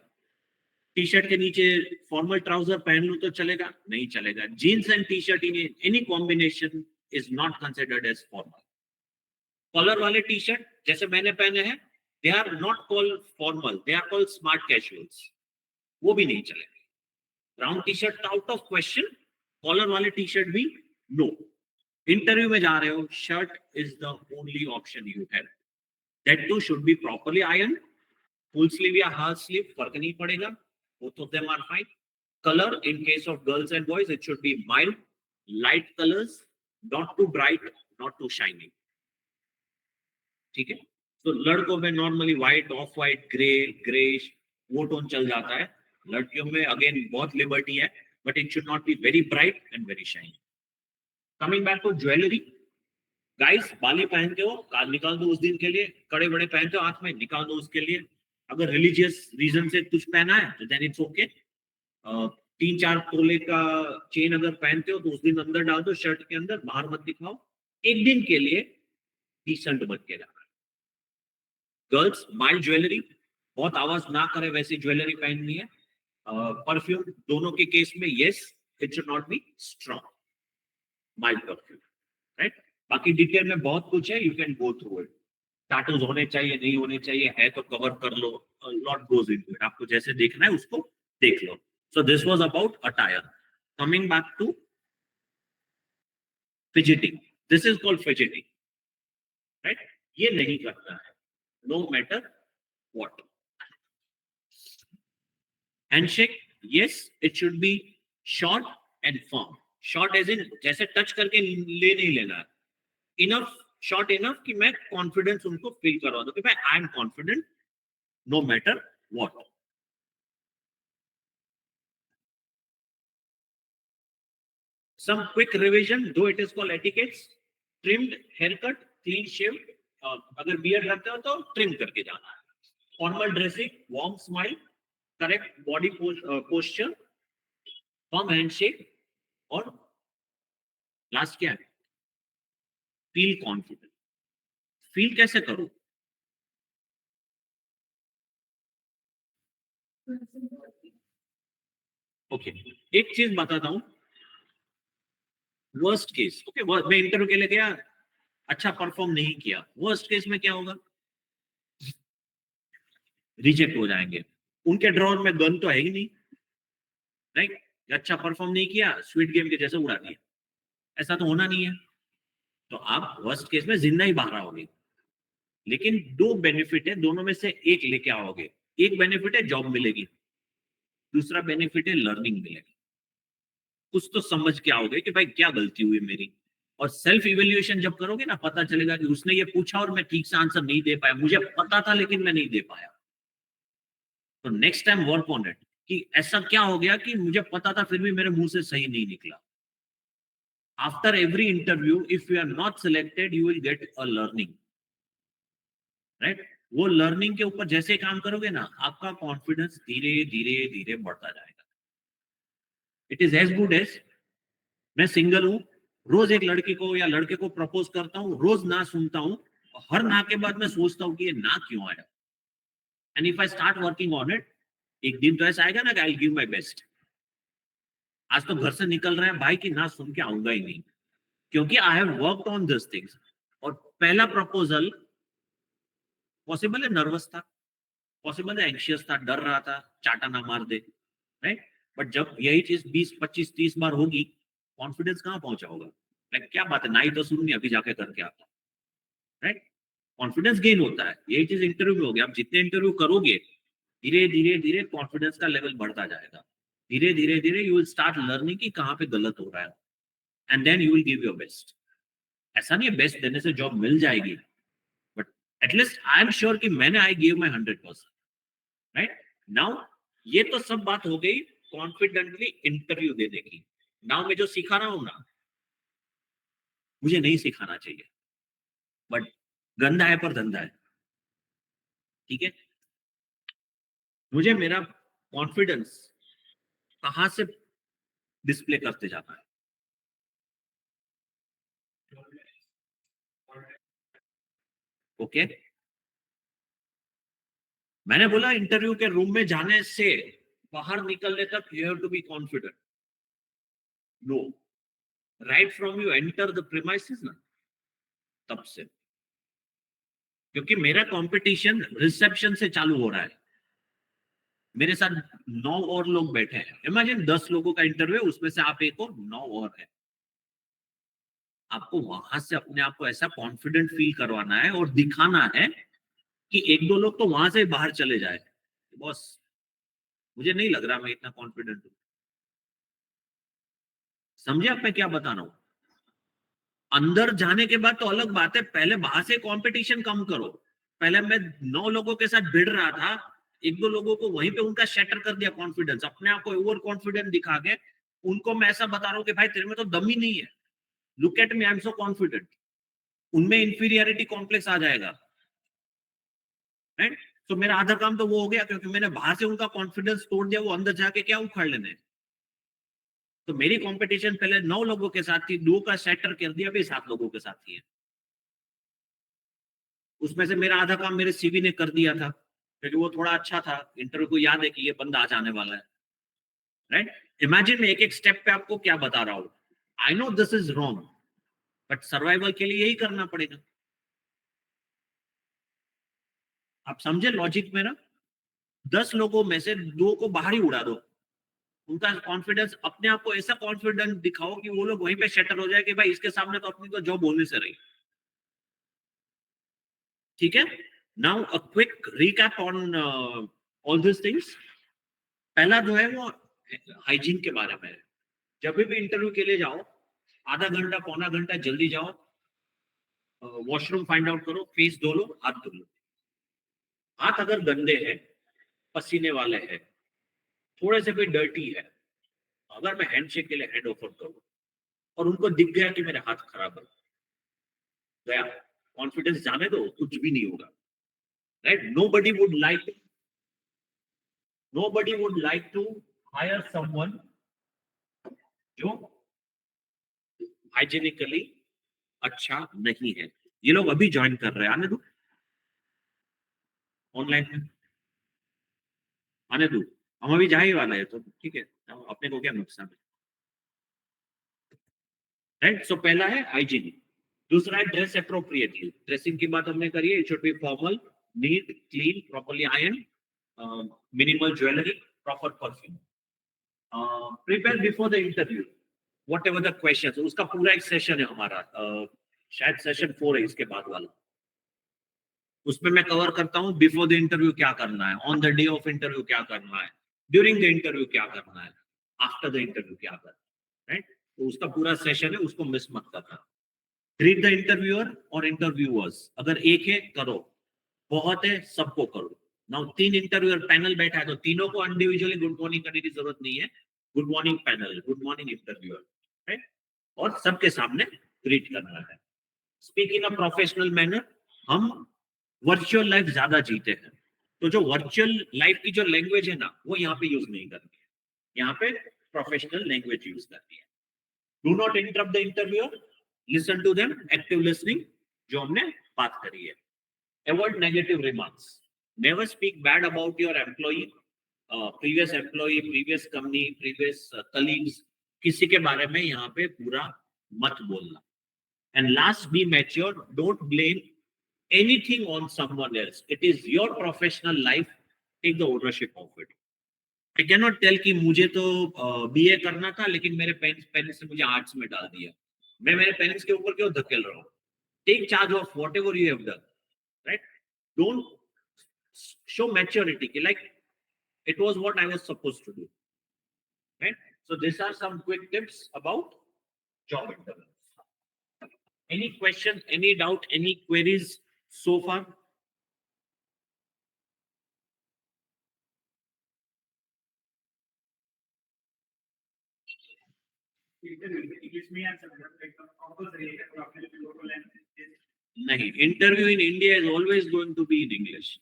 A: टी शर्ट के नीचे फॉर्मल ट्राउजर पहन लूं तो चलेगा? नहीं चलेगा। Jeans and T shirt in any combination is not considered as formal. Collar वाले टी शर्ट जैसे मैंने पहने हैं, they are not called formal, they are called smart casuals, वो भी नहीं चलेगा। Brown T shirt out of question, collar वाले टी शर्ट भी नो। इंटरव्यू में जा रहे हो, shirt is the only option you have, that too should be properly iron, full sleeve या हाफ स्लीव फर्क नहीं पड़ेगा, both of them are fine. Color in case of girls and boys, it should be mild, light colors, not too bright, not too shiny. ठीक है? तो लड़कों में normally white, off white, grey, greyish, वो tone चल जाता है। लड़कियों में अगेन बहुत लिबर्टी है, but it should not be very bright and very shiny. Coming back to jewellery, guys बाली पहनते हो, कान निकाल दो उस दिन के लिए, कड़े बड़े पहनते हो हाथ में, निकाल दो उसके लिए। अगर रिलीजियस रीजन से कुछ पहना है तो देन इट्स ओके। 3-4 तोले का चेन अगर पहनते हो तो उस दिन अंदर डाल दो शर्ट के अंदर, बाहर मत दिखाओ। एक दिन के लिए डिसेंट बन के जाना। गर्ल्स माइल्ड ज्वेलरी, बहुत आवाज ना करे वैसी ज्वेलरी पहननी है। परफ्यूम दोनों के केस में yes, it should not be strong, mild perfume, right? बाकी डिटेल में बहुत कुछ है, you can go through it. Tattoos होने चाहिए, नहीं होने चाहिए, है तो कवर कर लो, लॉट गोज इनटू इट। आपको जैसे देखना है उसको देख लो। So this was about attire. Coming back to fidgeting, this is called fidgeting, right? ये नहीं करना है, no matter what. Handshake, yes it should be short and firm. Short as in जैसे टच करके ले नहीं लेना है, इनफ, शॉर्ट इनफ कि मैं कॉन्फिडेंस उनको फील करवा दूं कि मैं I am confident no matter what. Some quick revision, though it is called etiquettes: trimmed, haircut, clean shave. अगर बियर्ड रखते हो तो ट्रिम करके जाना है। Formal dressing, warm smile, correct body posture, firm handshake, और लास्ट क्या है? Feel confident. फील कैसे करो? ओके, एक चीज बताता हूं। वर्स्ट केस, ओके, मैं इंटरव्यू के लिए गया, अच्छा परफॉर्म नहीं किया, वर्स्ट केस में क्या होगा? रिजेक्ट हो जाएंगे। उनके ड्रॉर में गन तो है ही नहीं, राइट? अच्छा परफॉर्म नहीं किया, स्वीट गेम के जैसे उड़ा दिया, ऐसा तो होना नहीं है। तो आप वर्स्ट केस में जिंदा ही बाहर आओगे, लेकिन दो बेनिफिट है, दोनों में से एक लेके आओगे। एक बेनिफिट है जॉब मिलेगी, दूसरा बेनिफिट है लर्निंग मिलेगी। कुछ तो समझ के आओगे कि भाई क्या गलती हुई मेरी, और सेल्फ इवेल्युएशन जब करोगे ना, पता चलेगा कि उसने ये पूछा और मैं ठीक से आंसर नहीं दे पाया, मुझे पता था लेकिन मैं नहीं दे पाया। तो next time work on it, कि ऐसा क्या हो गया कि मुझे पता था फिर भी मेरे मुंह से सही नहीं निकला। After every interview if you are not selected you will get a learning, right. वो लर्निंग के ऊपर जैसे काम करोगे ना, आपका कॉन्फिडेंस धीरे धीरे धीरे बढ़ता जाएगा। It is as good as, मैं सिंगल हूं, रोज एक लड़की को या लड़के को प्रपोज करता हूं, रोज ना सुनता हूं, हर ना के बाद मैं सोचता हूं कि ये ना क्यों आया, and if I start working on it, एक दिन तो ऐसा आएगा ना कि I will give my best. आज तो घर से निकल रहे हैं भाई कि ना सुन के आऊंगा ही नहीं, क्योंकि I have worked on this things. और पहला प्रपोजल पॉसिबल है नर्वस था, पॉसिबल है एंशियस था, डर रहा था चाटा ना मार दे, राइट। बट जब यही चीज 20 25 30 बार होगी, कॉन्फिडेंस कहां पहुंचा होगा, लाइक क्या बात है, ना ही तो सुननी अभी जाके करके आता, राइट। कॉन्फिडेंस गेन होता है, यही चीज इंटरव्यू में हो गया। आप जितने इंटरव्यू करोगे, धीरे धीरे धीरे कॉन्फिडेंस का लेवल बढ़ता जाएगा, धीरे धीरे धीरे यू विल स्टार्ट लर्निंग कि कहां पे गलत हो रहा है, and then you will give your best. ऐसा नहीं है बेस्ट देने से जॉब मिल जाएगी, but at least I am sure कि मैंने I give my 100%, right. Now ये तो सब बात हो गई कॉन्फिडेंटली इंटरव्यू देने की। नाउ मैं जो सिखा रहा हूं ना, मुझे नहीं सिखाना चाहिए, बट गंदा है पर धंधा है, ठीक है। मुझे मेरा कॉन्फिडेंस कहां से डिस्प्ले करते जाना है, ओके। मैंने बोला इंटरव्यू के रूम में जाने से बाहर निकलने तक you have to be confident, no, right from you enter the premises ना, तब से। क्योंकि मेरा कंपटीशन रिसेप्शन से चालू हो रहा है, मेरे साथ 9 और लोग बैठे हैं। इमेजिन 10 लोगों का इंटरव्यू, उसमें से आप एक हो, 9 और है। आपको वहां से अपने आप को ऐसा कॉन्फिडेंट फील करवाना है और दिखाना है कि एक दो लोग तो वहां से बाहर चले जाए, बॉस मुझे नहीं लग रहा मैं इतना कॉन्फिडेंट हूं। समझे आप मैं क्या बता रहा हूं? अंदर जाने के बाद तो अलग बात है, पहले बाहर से कंपटीशन कम करो। पहले मैं 9 लोगों के साथ भिड़ रहा था, एक दो लोगों को वहीं पे उनका शैटर कर दिया कॉन्फिडेंस, अपने आप को ओवर कॉन्फिडेंट दिखा के उनको मैं ऐसा बता रहा हूं कि भाई तेरे में तो दम ही नहीं है, look at me I am so confident. उनमें इंफीरियरिटी कॉम्प्लेक्स आ जाएगा, राइट। तो मेरा आधा काम तो वो हो गया, क्योंकि मैंने बाहर से उनका कॉन्फिडेंस तोड़ दिया, वो अंदर जाके क्या उखाड़ लेने। तो मेरी कंपटीशन पहले 9 लोगों के साथ थी, 2 का शैटर कर दिया, अभी 7 लोगों के साथ ही है। उसमें से मेरा आधा काम मेरे सीवी ने कर दिया था, क्योंकि वो थोड़ा अच्छा था, इंटरव्यू को याद है कि ये बंदा आ जाने वाला है, राइट। इमेजिन मैं एक एक स्टेप पे आपको क्या बता रहा हूं। I know this is wrong, but survival के लिए यही करना पड़ेगा। आप समझे लॉजिक मेरा? 10 लोगों में से 2 को बाहर ही उड़ा दो, उनका कॉन्फिडेंस, अपने आप को ऐसा कॉन्फिडेंस दिखाओ कि वो लोग वहीं पे सेटल हो जाए कि भाई इसके सामने तो अपनी तो जॉब होने से रही, ठीक है। Now a quick recap on all this things. पहला जो है वो हाइजीन के बारे में है। जब भी इंटरव्यू के लिए जाओ, आधा घंटा पौना घंटा जल्दी जाओ, वॉशरूम फाइंड आउट करो, फेस धो लो, हाथ धो लो। हाथ अगर गंदे हैं, पसीने वाले हैं, थोड़े से कोई डर्टी है, अगर मैं हैंडशेक के लिए हैंड ऑफर करूं और उनको दिख गया कि मेरे हाथ खराब है, गया, कॉन्फिडेंस जाने दो, कुछ भी नहीं होगा, right. nobody would like to hire someone जो हाइजीनिकली अच्छा नहीं है। ये लोग अभी ज्वाइन कर रहे हैं, आने दो, ऑनलाइन में आने दो, हम अभी जा ही वाला है, तो ठीक है, अपने को क्या नुकसान है, राइट। सो पहला है हाइजीन, दूसरा है ड्रेस अप्रोप्रिएटली। ड्रेसिंग की बात हमने करी है, it should be formal, neat, clean, properly iron, minimal jewellery, proper perfume. Prepare before the interview whatever the question, उसका पूरा एक सेशन है हमारा, शायद सेशन 4 है इसके बाद वाला, उसमें मैं कवर करता हूँ बिफोर द इंटरव्यू क्या करना है, on the day of interview क्या करना है, ड्यूरिंग द इंटरव्यू क्या करना है, आफ्टर द इंटरव्यू क्या करना है, राइट। तो उसका पूरा सेशन है, उसको मिस मत करना। ग्रीट द इंटरव्यूअर और इंटरव्यूअर्स, अगर एक है करो, बहुत है सबको करो। नाउ 3 इंटरव्यूअर पैनल बैठा है तो तीनों को इंडिविजुअली गुड मॉर्निंग करने की जरूरत नहीं है। Good morning panel, good morning interviewer, right, और सबके सामने ग्रीट करना है। Speak in a professional manner. हम वर्चुअल लाइफ ज्यादा जीते हैं, तो जो वर्चुअल लाइफ की जो लैंग्वेज है ना, वो यहाँ पे यूज नहीं करनी है, यहाँ पे प्रोफेशनल लैंग्वेज यूज करनी है। Do not interrupt the interviewer, listen to them, active listening, जो हमने बात करी है। Avoid negative remarks. Never speak bad about your employee, previous employee, previous company, previous colleagues. किसी के बारे में यहाँ पे पूरा मत बोलना। And last, be mature. Don't blame anything on someone else. It is your professional life. Take the ownership of it. I cannot tell कि मुझे तो BA करना था लेकिन मेरे पेरेंट्स ने मुझे आर्ट्स में डाल दिया, मैं मेरे पेरेंट्स के ऊपर क्यों धकेल रहा हूँ? Take charge of whatever you have done, right? Don't show maturity like it was what I was supposed to do, right? So these are some quick tips about job interviews. Any question, any doubt, any queries so far? नहीं, interview in India is always going to be in English.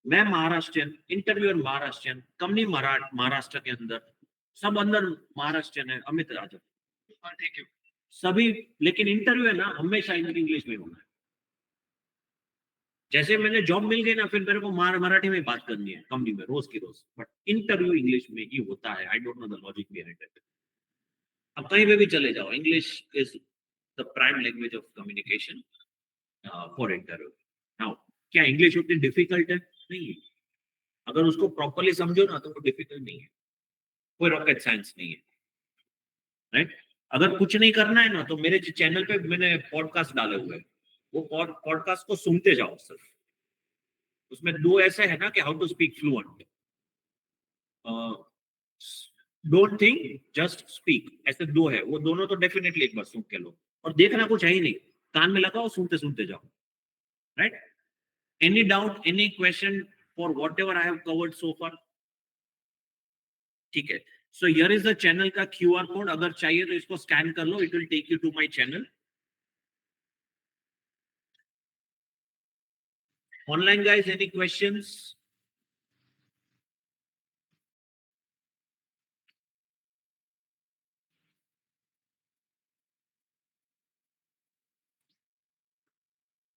A: मैं Maharashtrian, interviewer Maharashtrian, company Maharashtra के अंदर, सब अंदर महाराष्ट्रियन है, अमित राजा, thank you सभी, लेकिन interview है ना हमेशा इंग्लिश में होना है। जैसे मैंने जॉब मिल गई ना, फिर मेरे को मराठी में बात करनी है कंपनी में रोज की रोज, बट इंटरव्यू इंग्लिश में ही होता है। I don't know the logic behind it. अब कहीं पे भी चले जाओ, English is the prime language of communication for interview. Now क्या इंग्लिश उतनी डिफिकल्ट है? नहीं है। अगर उसको प्रॉपरली समझो ना तो वो डिफिकल्ट नहीं है, कोई रॉकेट साइंस नहीं है, राइट। अगर कुछ नहीं करना है ना तो मेरे चैनल पे मैंने पॉडकास्ट डाले हुए हैं, वो पॉडकास्ट को सुनते जाओ सिर्फ। उसमें 2 ऐसे है ना कि how to speak fluent, don't think just speak, ऐसे 2 है, वो दोनों तो डेफिनेटली एक बार सुन के लो। और देखना कुछ है ही नहीं, कान में लगाओ, सुनते सुनते जाओ, right. Any doubt, any question for whatever I have covered so far? ठीक है। So here is the channel का QR कोड, अगर चाहिए तो इसको स्कैन कर लो, it will take you to my channel. Online guys, any questions?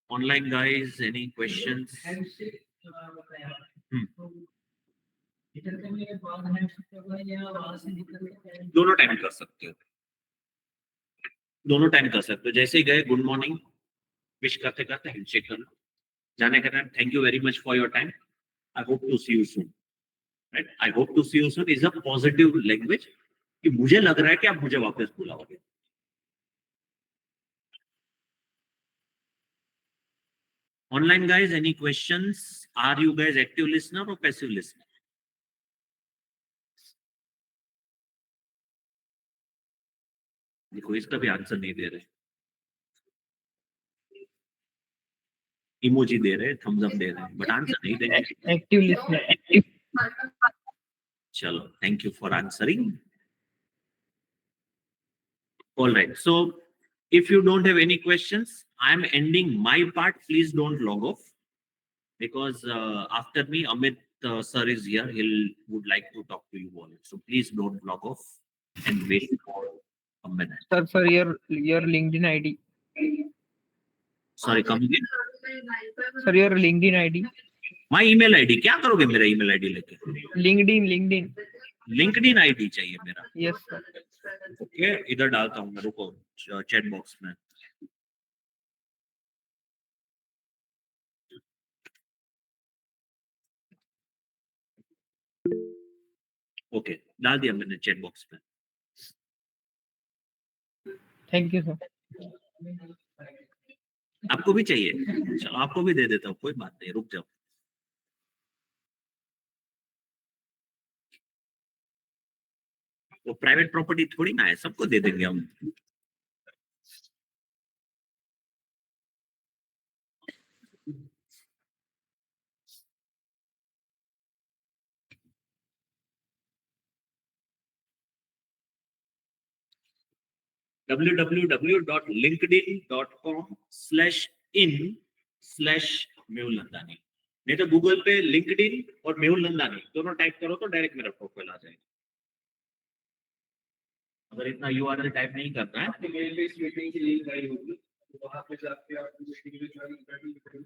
A: Online guys, any questions? दोनों टाइम कर सकते हो, दोनों टाइम कर सकते हो। जैसे ही गए गुड मॉर्निंग विश करते करते हैंडशेक करना, जाने का time thank you very much for your time, I hope to see you soon, right. I hope to see you soon is a positive language कि मुझे लग रहा है कि आप मुझे वापस बुलाओगे। Online guys, any questions? Are you guys active listener और पैसिव लिसनर? देखो इसका भी आंसर नहीं दे रहे, इमोजी दे रहे, थम्स अप दे रहे, बट आंसर नहीं दे रहे।
B: Active listener.
A: चलो, thank you for answering. All right. So if you don't have any questions, I am ending my part. Please don't log off because after me, Amit sir is here. He'll would like to talk to you all. So please don't log off and wait for a minute.
B: Sir, your LinkedIn ID.
A: Sorry, come again.
B: Sir, your LinkedIn ID.
A: My email ID. क्या करोगे मेरा email ID लेके?
B: LinkedIn.
A: LinkedIn ID चाहिए मेरा?
B: Yes sir.
A: Okay, इधर डालता हूँ मैं, रुको चैट बॉक्स में। ओके, डाल दिया मैंने चैट बॉक्स में।
B: Thank you sir.
A: आपको भी चाहिए? चलो आपको भी दे देता हूँ, कोई बात नहीं, रुक जाओ। वो प्राइवेट प्रॉपर्टी थोड़ी ना है, सबको दे देंगे हम। www.linkedin.com/in/मेहुल नंदानी। नहीं तो गूगल पे लिंक्डइन और मेहुल नंदानी दोनों टाइप करो तो डायरेक्ट मेरा प्रोफाइल आ जाएगा। अगर इतना यूआरएल टाइप नहीं करना है,
B: आपने मेल पे इस मीटिंग की लिंक आई होगी, तो वहां पे जाके आप मीटिंग में ज्वाइन कर लीजिए।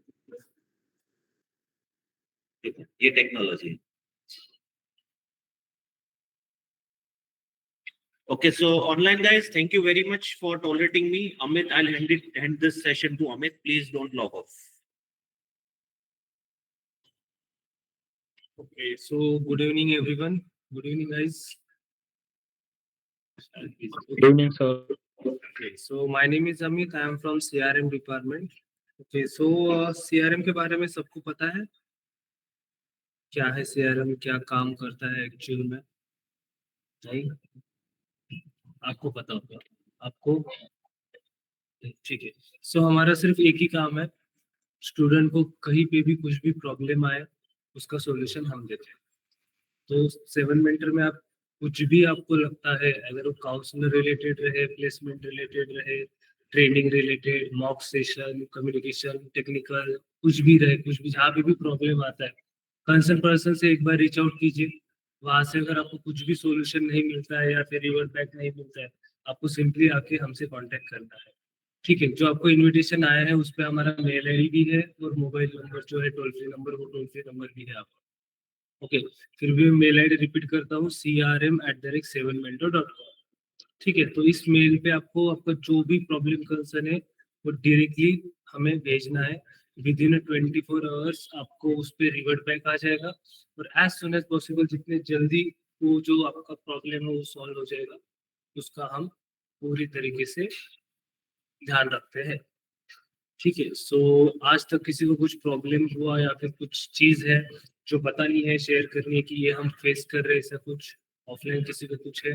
A: ठीक है, ये टेक्नोलॉजी है। Okay, so online guys, thank you very much for tolerating me. Amit, I'll hand this session to Amit. Please don't log off.
C: Okay, so good evening, everyone. Good evening, guys.
D: Good evening, sir.
C: Okay, so my name is Amit. I am from CRM department. Okay, so CRM के बारे में सबको पता है क्या है CRM, क्या काम करता है एक्चुअल में? नहीं, आपको पता होगा, आपको? ठीक है। सो हमारा सिर्फ एक ही काम है, स्टूडेंट को कहीं पे भी कुछ भी प्रॉब्लम आए उसका सॉल्यूशन हम देते हैं। तो 7 मेंटर में आप कुछ भी आपको लगता है, अगर वो काउंसलर रिलेटेड रहे, प्लेसमेंट रिलेटेड रहे, training related, mock session, communication, technical, कुछ भी रहे, कुछ भी जहाँ पे भी प्रॉब्लम आता है, कंसर्न पर्सन से एक बार रीच आउट कीजिए। वहां से अगर आपको कुछ भी सॉल्यूशन नहीं मिलता है या फिर रिवर्ट बैक नहीं मिलता है, आपको सिंपली आके हमसे कांटेक्ट करना है। ठीक है, जो आपको इनविटेशन आया है उस पर हमारा मेल आईडी भी है और मोबाइल नंबर जो है टोल फ्री नंबर, वो टोल फ्री नंबर भी है आपका। ओके, फिर भी मैं मेल आईडी रिपीट करता हूँ, crm@7mentor.com। ठीक है, तो इस मेल पे आपको आपका जो भी प्रॉब्लम कंसर्न है वो डायरेक्टली हमें भेजना है। विद इन 24 आवर्स आपको उस पर रिवर्ट बैक आ जाएगा और एज सुन एज पॉसिबल जितने जल्दी वो जो आपका प्रॉब्लम है वो सॉल्व हो जाएगा, उसका हम पूरी तरीके से ध्यान रखते हैं। ठीक है, सो आज तक किसी को कुछ प्रॉब्लम हुआ या फिर कुछ चीज है जो बतानी है, शेयर करनी है कि ये हम फेस कर रहे हैं, ऐसा कुछ ऑफलाइन किसी को कुछ है?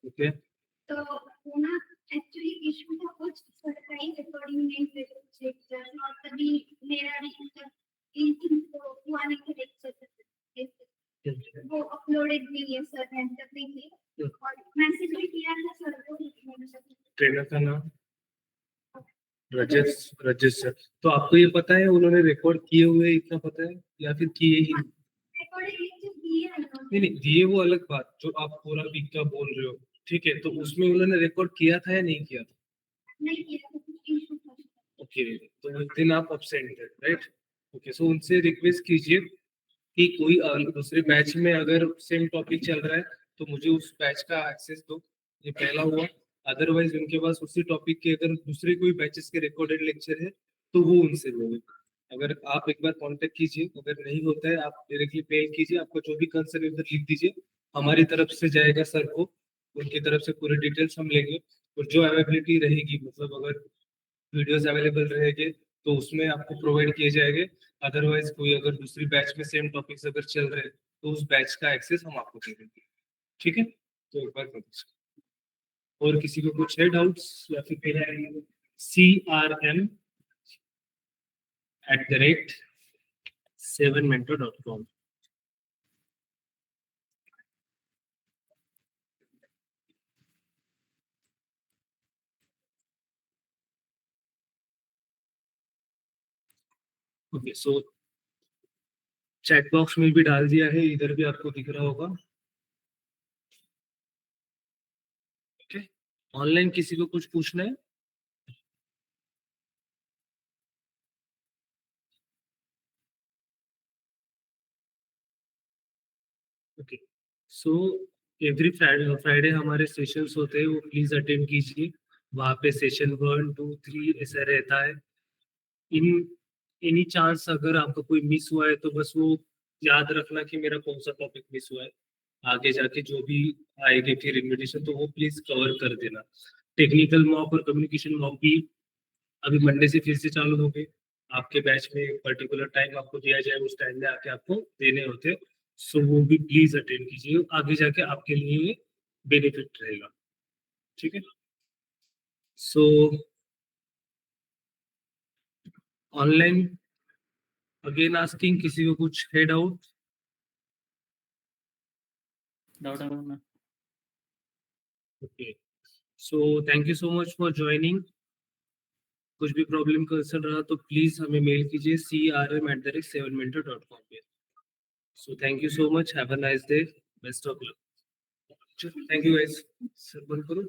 C: ओके,
E: तो वो ना एक्चुअली इशू था कुछ सरकारी रिकॉर्डिंग नहीं थे लेक्चर और तभी मेरा मतलब इन तो हुआ नहीं था लेक्चर वो अपलोडेड नहीं है सर ने तभी थी और मैसेज भी किया था सर को
C: ट्रेनर का नाम रजत सर। तो आपको ये पता है उन्होंने रिकॉर्ड किए हुए, इतना पता है या फिर किए ही?
E: रिकॉर्डिंग लेक्चर दिए हैं
C: नहीं, दिए वो अलग बात, जो आप पूरा वीक का बोल रहे हो, ठीक है, तो उसमें उन्होंने रिकॉर्ड किया था या नहीं किया था?
E: नहीं किया था कुछ इशू था
C: ओके, तो उस दिन आप अब्सेंट थे, राइट? ओके, सो उनसे रिक्वेस्ट कीजिए कि कोई दूसरे बैच में अगर सेम टॉपिक चल रहा है तो मुझे उस बैच का एक्सेस दो, ये पहला हुआ। अदरवाइज उनके पास उसी टॉपिक के अगर दूसरे कोई बैचेस के रिकॉर्डेड लेक्चर है तो वो उनसे लोगे। अगर आप एक बार कांटेक्ट कीजिए, अगर नहीं होता है आप डायरेक्टली मेल कीजिए, आपका जो भी कंसर्न है उधर लिख दीजिए, हमारी तरफ से जाएगा सर को, उनकी तरफ से पूरी डिटेल्स हम लेंगे और जो अवेलेबिलिटी रहेगी, मतलब अगर वीडियोस अवेलेबल रहेंगे तो उसमें आपको प्रोवाइड किए जाएंगे। अदरवाइज कोई अगर दूसरी बैच में सेम टॉपिक्स अगर चल रहे हैं तो उस बैच का एक्सेस हम आपको दे देंगे। ठीक है, तो एक बार कर दीजिए। और किसी को कुछ है डाउट्स या फिर crm@7mentor.com। ओके, सो चैट बॉक्स में भी डाल दिया है, इधर भी आपको दिख रहा होगा। ओके, ऑनलाइन किसी को कुछ पूछना है? ओके, सो एवरी फ्राइडे हमारे सेशंस होते हैं, वो प्लीज अटेंड कीजिए। वहाँ पे सेशन 1, 2, 3 ऐसा रहता है। इन एनी चांस अगर आपका कोई मिस हुआ है तो बस वो याद रखना कि मेरा कौन सा टॉपिक मिस हुआ है, आगे जाके जो भी आएगी फिर इनविटेशन तो वो प्लीज कवर कर देना। टेक्निकल मॉक और कम्युनिकेशन मॉक भी अभी मंडे से फिर से चालू हो गए। आपके बैच में एक पर्टिकुलर टाइम आपको दिया जाए, उस टाइम में आके आपको देने होते हैं। सो वो भी प्लीज अटेंड कीजिए, आगे जाके आपके लिए बेनिफिट रहेगा। ठीक है। सो ऑनलाइन अगेन आस्किंग, किसी को कुछ है डाउट?
D: डाउट है ना?
C: Okay, so thank you so much for joining. कुछ भी प्रॉब्लम कंसर्न रहा तो प्लीज हमें मेल कीजिए crm@7mentor.com पे। So thank you so much, have a nice day, best of luck. Thank you guys. Sir बंद करो।